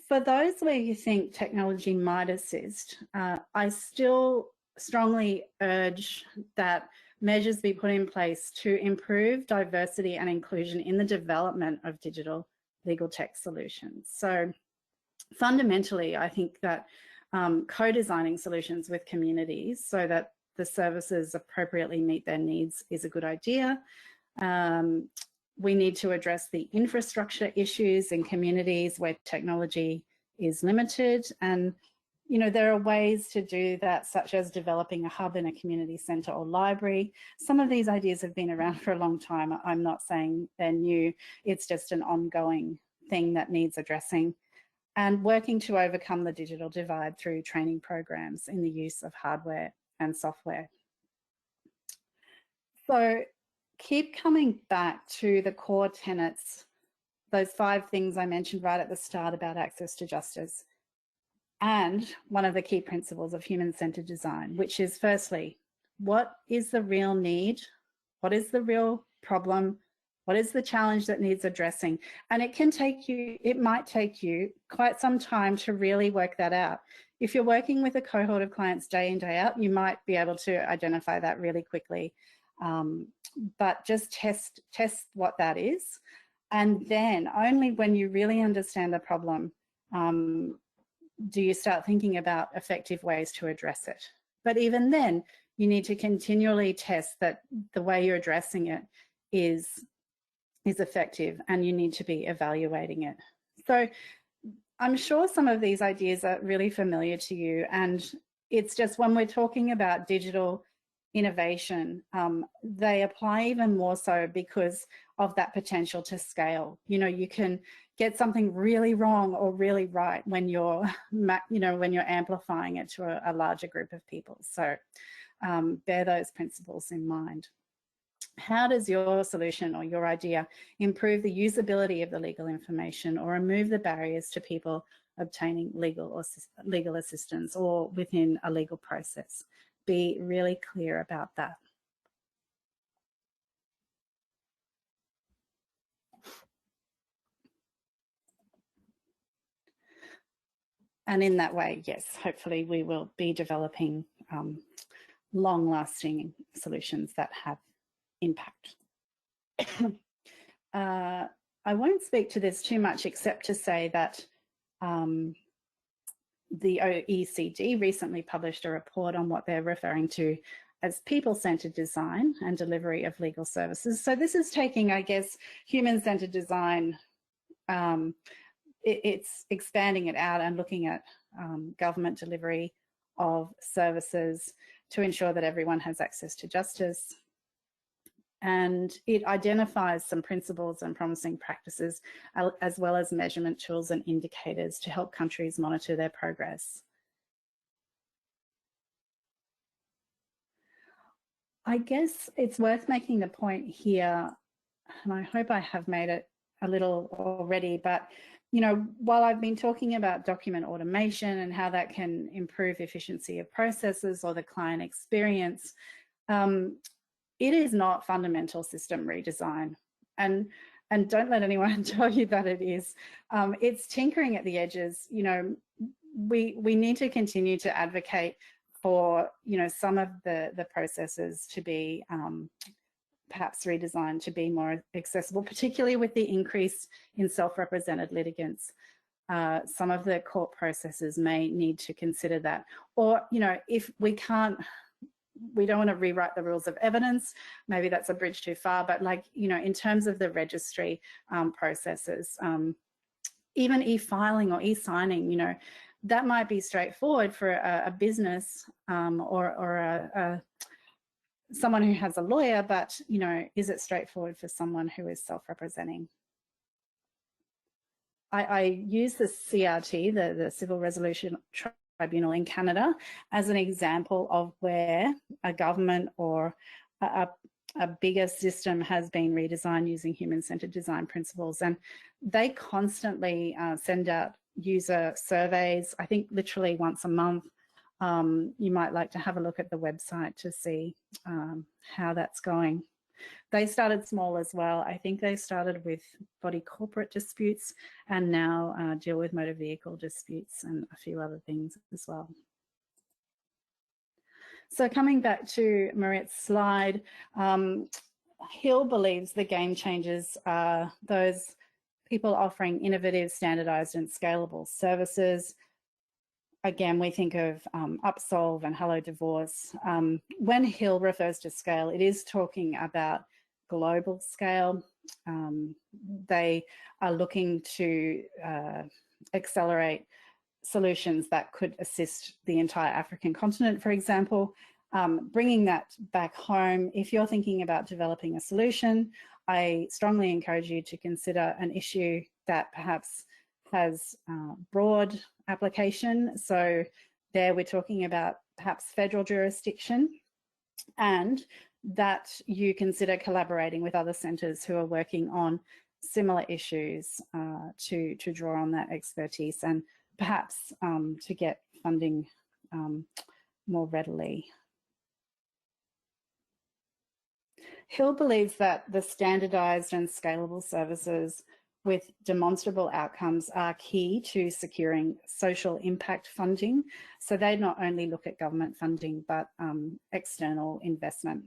For those where you think technology might assist, I still strongly urge that measures be put in place to improve diversity and inclusion in the development of digital legal tech solutions. So fundamentally, I think that co-designing solutions with communities so that the services appropriately meet their needs is a good idea. We need to address the infrastructure issues in communities where technology is limited. And, you know, there are ways to do that, such as developing a hub in a community centre or library. Some of these ideas have been around for a long time. I'm not saying they're new. It's just an ongoing thing that needs addressing. And working to overcome the digital divide through training programs in the use of hardware and software. So keep coming back to the core tenets, those 5 things I mentioned right at the start about access to justice, and one of the key principles of human-centered design, which is firstly, what is the real need? What is the real problem? What is the challenge that needs addressing? And it might take you quite some time to really work that out. If you're working with a cohort of clients day in, day out, you might be able to identify that really quickly. But just test what that is. And then only when you really understand the problem, do you start thinking about effective ways to address it. But even then, you need to continually test that the way you're addressing it is effective, and you need to be evaluating it. So I'm sure some of these ideas are really familiar to you, and it's just when we're talking about digital innovation, they apply even more so because of that potential to scale. You know, you can get something really wrong or really right when you're, when you're amplifying it to a larger group of people. So bear those principles in mind. How does your solution or your idea improve the usability of the legal information or remove the barriers to people obtaining legal assistance or within a legal process? Be really clear about that. And in that way, yes, hopefully we will be developing long-lasting solutions that have impact. I won't speak to this too much except to say that the OECD recently published a report on what they're referring to as people-centered design and delivery of legal services. So this is taking, I guess, human-centered design, it's expanding it out and looking at government delivery of services to ensure that everyone has access to justice. And it identifies some principles and promising practices, as well as measurement tools and indicators to help countries monitor their progress. I guess it's worth making the point here, and I hope I have made it a little already, but you know, while I've been talking about document automation and how that can improve efficiency of processes or the client experience, it is not fundamental system redesign. And don't let anyone tell you that it is. It's tinkering at the edges. You know, we need to continue to advocate for, you know, some of the processes to be perhaps redesigned to be more accessible, particularly with the increase in self-represented litigants. Some of the court processes may need to consider that. Or, you know, if we can't, we don't want to rewrite the rules of evidence, maybe that's a bridge too far, but like, you know, in terms of the registry processes, even e-filing or e-signing, you know, that might be straightforward for a business or someone who has a lawyer, but, you know, is it straightforward for someone who is self-representing? I use the CRT, the Civil Resolution Tribunal in Canada, as an example of where a government or a bigger system has been redesigned using human-centered design principles. And they constantly send out user surveys, I think literally once a month. You might like to have a look at the website to see how that's going. They started small as well. I think they started with body corporate disputes and now deal with motor vehicle disputes and a few other things as well. So coming back to Marit's slide, Hill believes the game changers are those people offering innovative, standardized and scalable services. Again, we think of Upsolve and Hello Divorce. When Hill refers to scale, it is talking about global scale. They are looking to accelerate solutions that could assist the entire African continent, for example. Bringing that back home, if you're thinking about developing a solution, I strongly encourage you to consider an issue that perhaps has broad application. So there we're talking about perhaps federal jurisdiction, and that you consider collaborating with other centres who are working on similar issues to draw on that expertise and perhaps to get funding more readily. Hill believes that the standardised and scalable services with demonstrable outcomes are key to securing social impact funding. So they not only look at government funding, but external investment.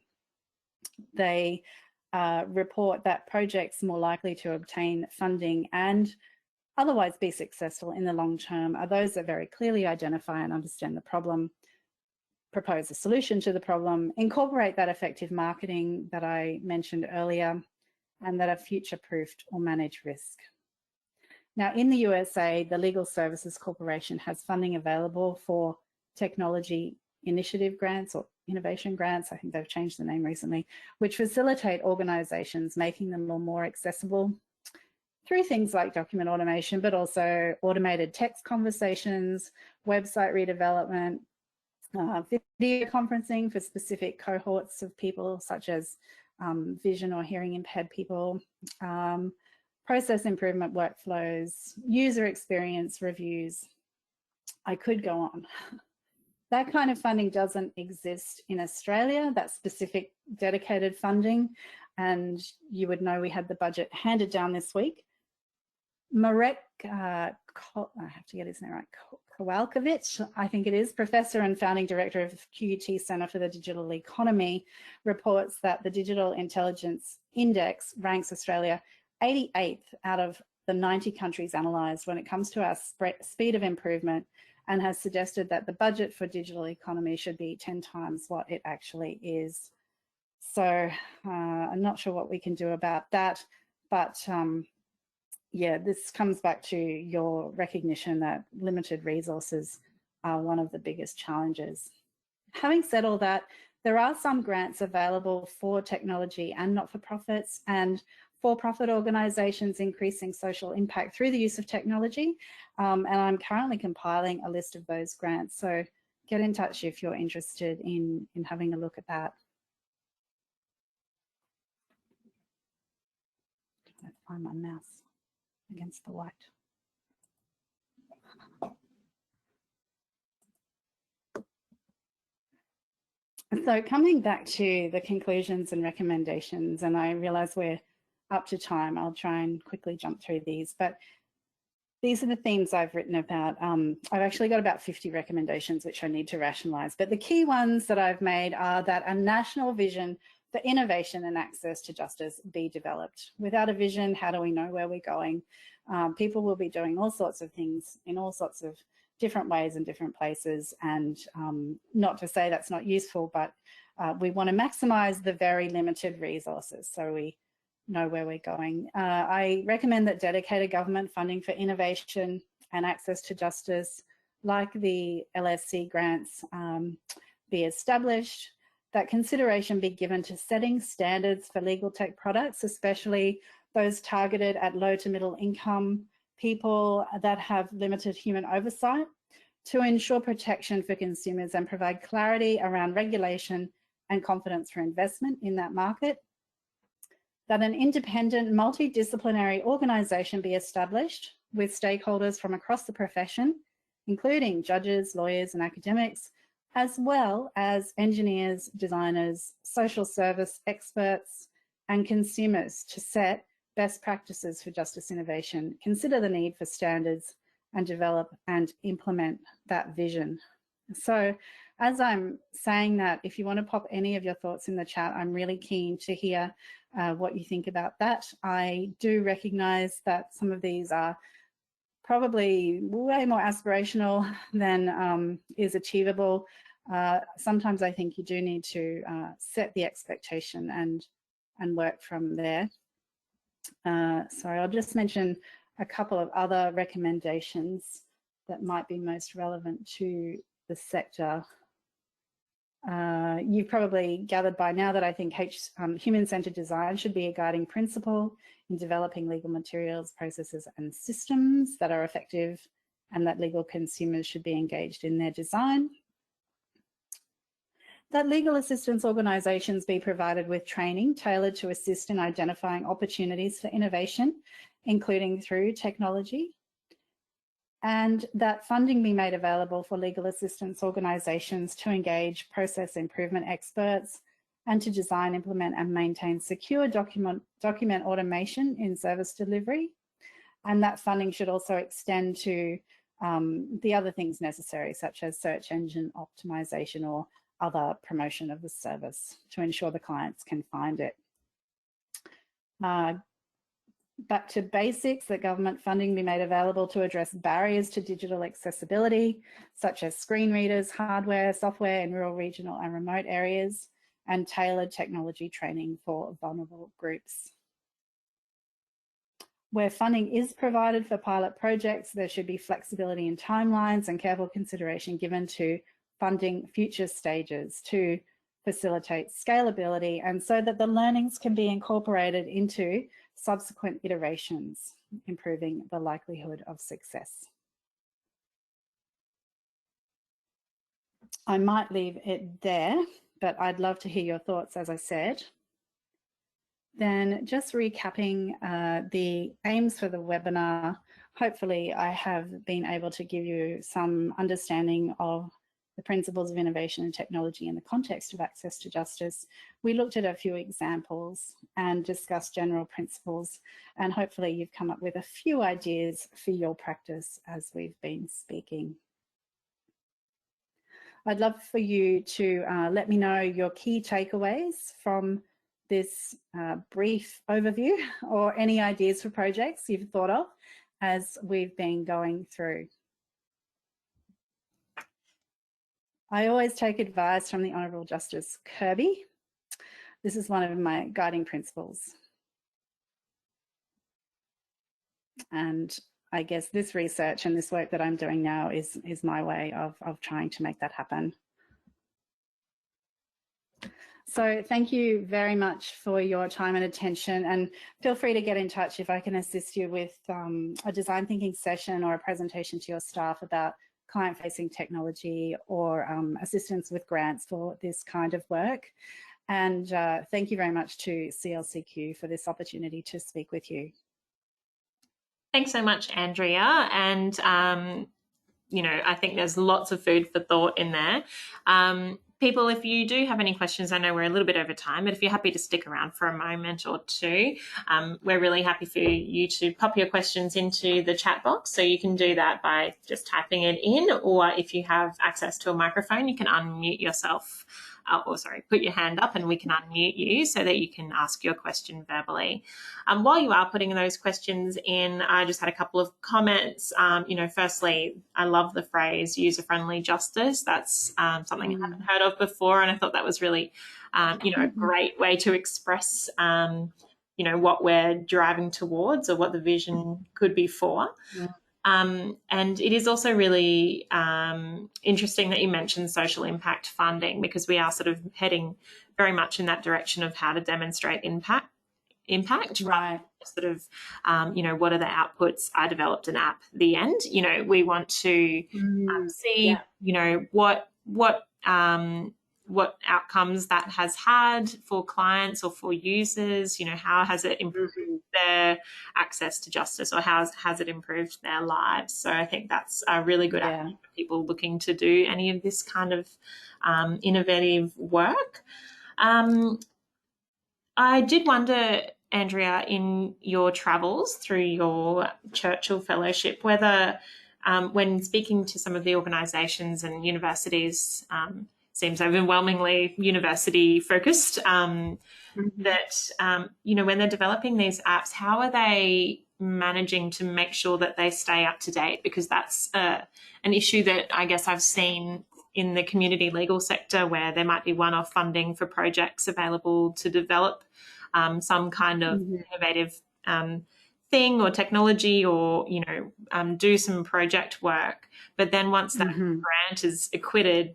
They report that projects more likely to obtain funding and otherwise be successful in the long term are those that very clearly identify and understand the problem, propose a solution to the problem, incorporate that effective marketing that I mentioned earlier, and that are future-proofed or manage risk. Now, in the USA, the Legal Services Corporation has funding available for technology initiative grants or innovation grants, I think they've changed the name recently, which facilitate organisations, making them more accessible through things like document automation, but also automated text conversations, website redevelopment, video conferencing for specific cohorts of people such as vision or hearing impaired people, process improvement workflows, user experience reviews. I could go on. That kind of funding doesn't exist in Australia, that specific dedicated funding, and you would know we had the budget handed down this week. Marek, I have to get his name right, Kowalkiewicz, I think it is, professor and founding director of QUT Centre for the Digital Economy, reports that the Digital Intelligence Index ranks Australia 88th out of the 90 countries analysed when it comes to our speed of improvement, and has suggested that the budget for digital economy should be 10 times what it actually is. So I'm not sure what we can do about that, but yeah, this comes back to your recognition that limited resources are one of the biggest challenges. Having said all that, there are some grants available for technology and not-for-profits and for-profit organisations increasing social impact through the use of technology. And I'm currently compiling a list of those grants. So get in touch if you're interested in having a look at that. find my mouse against the white. So coming back to the conclusions and recommendations, and I realise we're up to time, I'll try and quickly jump through these, but these are the themes I've written about. I've actually got about 50 recommendations which I need to rationalise, but the key ones that I've made are that a national vision for innovation and access to justice be developed. Without a vision, how do we know where we're going? People will be doing all sorts of things in all sorts of different ways in different places, and not to say that's not useful, but we want to maximise the very limited resources so we know where we're going. I recommend that dedicated government funding for innovation and access to justice, like the LSC grants, be established, that consideration be given to setting standards for legal tech products, especially those targeted at low to middle income people that have limited human oversight, to ensure protection for consumers and provide clarity around regulation and confidence for investment in that market. That an independent multidisciplinary organisation be established with stakeholders from across the profession, including judges, lawyers and academics, as well as engineers, designers, social service experts and consumers, to set best practices for justice innovation, consider the need for standards and develop and implement that vision. So as I'm saying that, if you want to pop any of your thoughts in the chat, I'm really keen to hear what you think about that. I do recognise that some of these are probably way more aspirational than is achievable. Sometimes I think you do need to set the expectation and work from there. So I'll just mention a couple of other recommendations that might be most relevant to the sector. You've probably gathered by now that I think human-centered design should be a guiding principle in developing legal materials, processes and systems that are effective, and that legal consumers should be engaged in their design. That legal assistance organisations be provided with training tailored to assist in identifying opportunities for innovation, including through technology, and that funding be made available for legal assistance organisations to engage process improvement experts and to design, implement and maintain secure document automation in service delivery. And that funding should also extend to the other things necessary, such as search engine optimization or other promotion of the service to ensure the clients can find it. Back to basics, that government funding be made available to address barriers to digital accessibility, such as screen readers, hardware, software in rural, regional and remote areas, and tailored technology training for vulnerable groups. Where funding is provided for pilot projects, there should be flexibility in timelines and careful consideration given to funding future stages to facilitate scalability, and so that the learnings can be incorporated into subsequent iterations, improving the likelihood of success. I might leave it there, but I'd love to hear your thoughts, as I said. Then just recapping the aims for the webinar, hopefully I have been able to give you some understanding of the principles of innovation and technology in the context of access to justice. We looked at a few examples and discussed general principles, and hopefully you've come up with a few ideas for your practice as we've been speaking. I'd love for you to let me know your key takeaways from this brief overview, or any ideas for projects you've thought of as we've been going through. I always take advice from the Honourable Justice Kirby. This is one of my guiding principles. And I guess this research and this work that I'm doing now is my way of trying to make that happen. So thank you very much for your time and attention, and feel free to get in touch if I can assist you with a design thinking session or a presentation to your staff about client-facing technology, or assistance with grants for this kind of work. And thank you very much to CLCQ for this opportunity to speak with you. Thanks so much, Andrea. And, I think there's lots of food for thought in there. People, if you do have any questions, I know we're a little bit over time, but if you're happy to stick around for a moment or two, we're really happy for you to pop your questions into the chat box. So you can do that by just typing it in, or if you have access to a microphone, you can unmute yourself. Put your hand up and we can unmute you so that you can ask your question verbally. While you are putting those questions in, I just had a couple of comments. Firstly, I love the phrase user-friendly justice. That's something I haven't heard of before, and I thought that was really, a great way to express, what we're driving towards or what the vision could be for. And it is also really interesting that you mentioned social impact funding, because we are sort of heading very much in that direction of how to demonstrate impact, right? Sort of, what are the outputs? I developed an app. The end. We want to see, what outcomes that has had for clients or for users. How has it improved their access to justice, or how has it improved their lives? So I think that's a really good app for people looking to do any of this kind of innovative work. I did wonder, Andrea, in your travels through your Churchill Fellowship, whether when speaking to some of the organisations and universities, seems overwhelmingly university focused, that, when they're developing these apps, how are they managing to make sure that they stay up to date? Because that's an issue that I guess I've seen in the community legal sector, where there might be one-off funding for projects available to develop some kind of innovative thing or technology, or do some project work. But then once that grant is acquitted,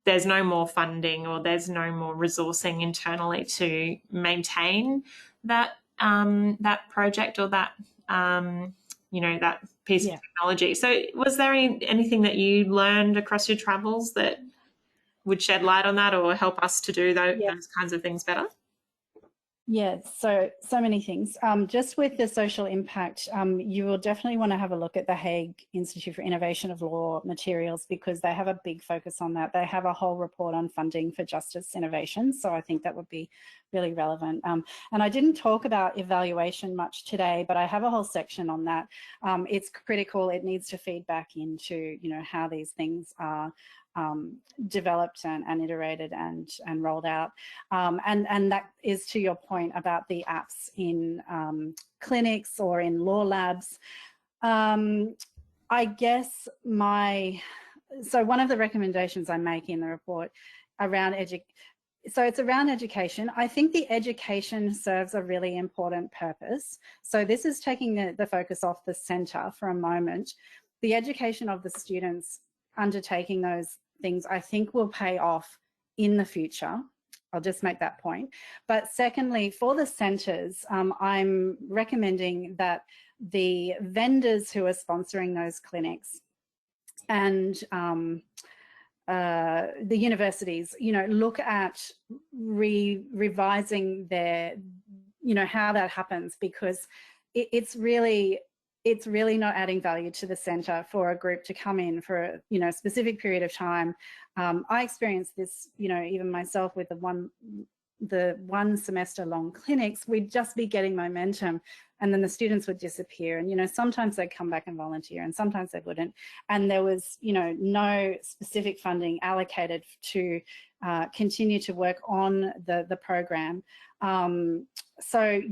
there's no more funding, or there's no more resourcing internally to maintain that that project or that that piece of technology. So was there anything that you learned across your travels that would shed light on that or help us to do those kinds of things better? Yeah, so many things. Just with the social impact, you will definitely want to have a look at the Hague Institute for Innovation of Law materials, because they have a big focus on that. They have a whole report on funding for justice innovation, so I think that would be really relevant. And I didn't talk about evaluation much today, but I have a whole section on that. It's critical. It needs to feed back into, how these things are developed and iterated and rolled out. And that is to your point about the apps in clinics or in law labs. I guess so one of the recommendations I make in the report around it's around education. I think the education serves a really important purpose. So this is taking the focus off the centre for a moment. The education of the students undertaking those things, I think, will pay off in the future. I'll just make that point. But secondly, for the centres, I'm recommending that the vendors who are sponsoring those clinics and the universities, look at revising their, how that happens, because it's really not adding value to the centre for a group to come in for a specific period of time. I experienced this, even myself with the one semester long clinics. We'd just be getting momentum, and then the students would disappear. And sometimes they'd come back and volunteer, and sometimes they wouldn't. And there was no specific funding allocated to continue to work on the program. So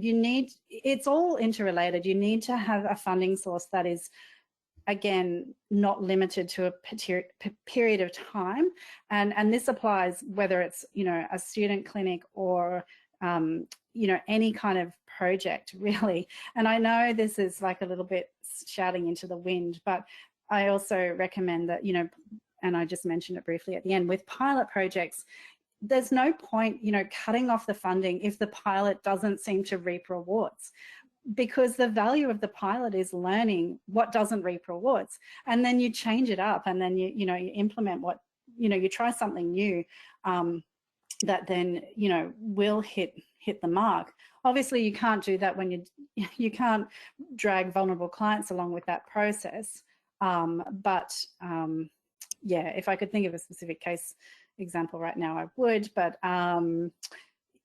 it's all interrelated. You need to have a funding source that is, again, not limited to a period of time. And this applies whether it's, a student clinic or, any kind of project, really. And I know this is like a little bit shouting into the wind, but I also recommend that, and I just mentioned it briefly at the end, with pilot projects, there's no point, cutting off the funding if the pilot doesn't seem to reap rewards, because the value of the pilot is learning what doesn't reap rewards. And then you change it up, and then you implement you try something new that then, will hit hit the mark. Obviously, you can't do that when you can't drag vulnerable clients along with that process. Yeah, if I could think of a specific case example right now, I would. But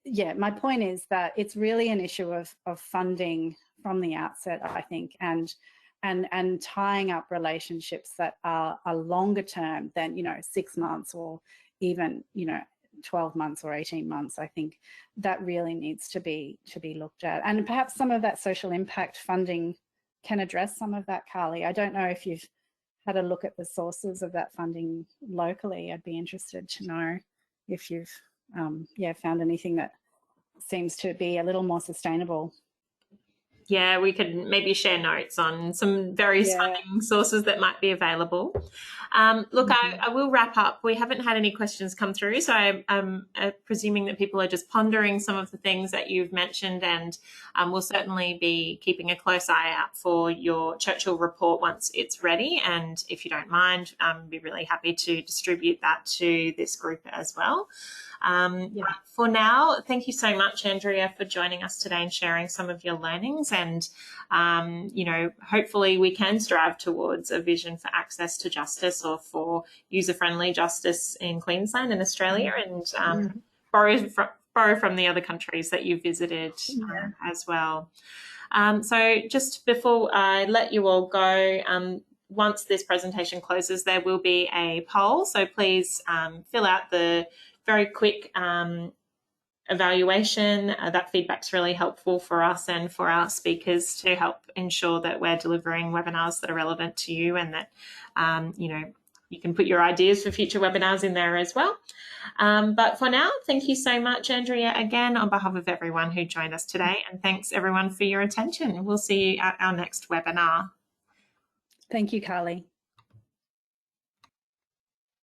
yeah, my point is that it's really an issue of funding from the outset, I think, and tying up relationships that are longer term than, you know, 6 months or even, you know, 12 months or 18 months. I think that really needs to be looked at, and perhaps some of that social impact funding can address some of that, Carly. I don't know if you've had a look at the sources of that funding locally. I'd be interested to know if you've yeah, found anything that seems to be a little more sustainable. Yeah, we could maybe share notes on some various funding sources that might be available. Look, I will wrap up. We haven't had any questions come through, so I'm presuming that people are just pondering some of the things that you've mentioned, and we'll certainly be keeping a close eye out for your Churchill report once it's ready. And if you don't mind, I'd be really happy to distribute that to this group as well. For now, thank you so much, Andrea, for joining us today and sharing some of your learnings. And, you know, hopefully we can strive towards a vision for access to justice, or for user-friendly justice in Queensland and Australia, and borrow from the other countries that you visited as well. So just before I let you all go, once this presentation closes, there will be a poll. So please fill out the very quick evaluation. That feedback's really helpful for us and for our speakers to help ensure that we're delivering webinars that are relevant to you, and that, you know, you can put your ideas for future webinars in there as well. But for now, thank you so much, Andrea, again, on behalf of everyone who joined us today. And thanks, everyone, for your attention. We'll see you at our next webinar. Thank you, Carly.